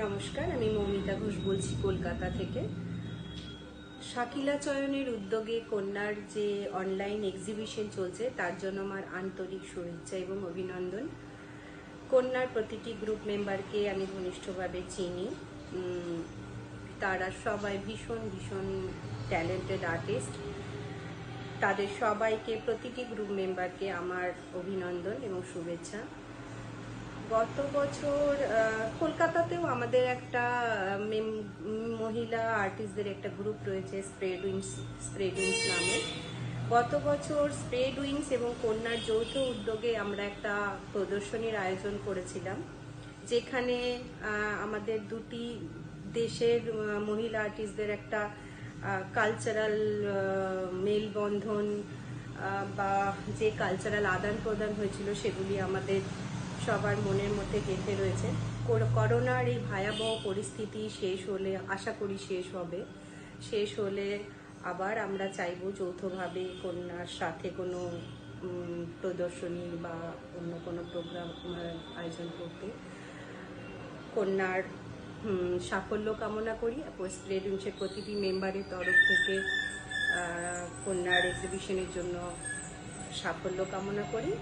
নমস্কার, আমি মৌমিতা ঘোষ বলছি কলকাতা থেকে। শাকিলা চয়নের উদ্যোগে কন্যার যে অনলাইন এক্সিবিশন চলছে তার জন্য আমার আন্তরিক শুভেচ্ছা এবং অভিনন্দন। কন্যার প্রতিটি গ্রুপ মেম্বারকে আমি ঘনিষ্ঠভাবে চিনি। তারা সবাই ভীষণ ভীষণ ট্যালেন্টেড আর্টিস্ট। তাদের সবাইকে, প্রতিটি গ্রুপ মেম্বারকে আমার অভিনন্দন এবং শুভেচ্ছা। গত বছর কলকাতাতেও আমাদের একটা মহিলা আর্টিস্টদের একটা গ্রুপ রয়েছে, স্প্রেড উইংস নামে। গত বছর স্প্রেড উইংস এবং কন্যার যৌথ উদ্যোগে আমরা একটা প্রদর্শনীর আয়োজন করেছিলাম, যেখানে আমাদের দুটি দেশের মহিলা আর্টিস্টদের একটা কালচারাল মেলবন্ধন বা যে কালচারাল আদান প্রদান হয়েছিল সেগুলি আমাদের সবার মনের মধ্যে গেঁথে রয়েছে। করোনার এই ভয়াবহ পরিস্থিতি শেষ হলে, আশা করি শেষ হলে আবার আমরা চাইবো যৌথভাবে কন্যার সাথে কোনো প্রদর্শনী বা অন্য কোনো প্রোগ্রাম আয়োজন করতে। কন্যার সাফল্য কামনা করি। স্প্রেড উইংসের প্রতিটি মেম্বারের তরফ থেকে কন্যার এক্সিবিশনের জন্য সাফল্য কামনা করি।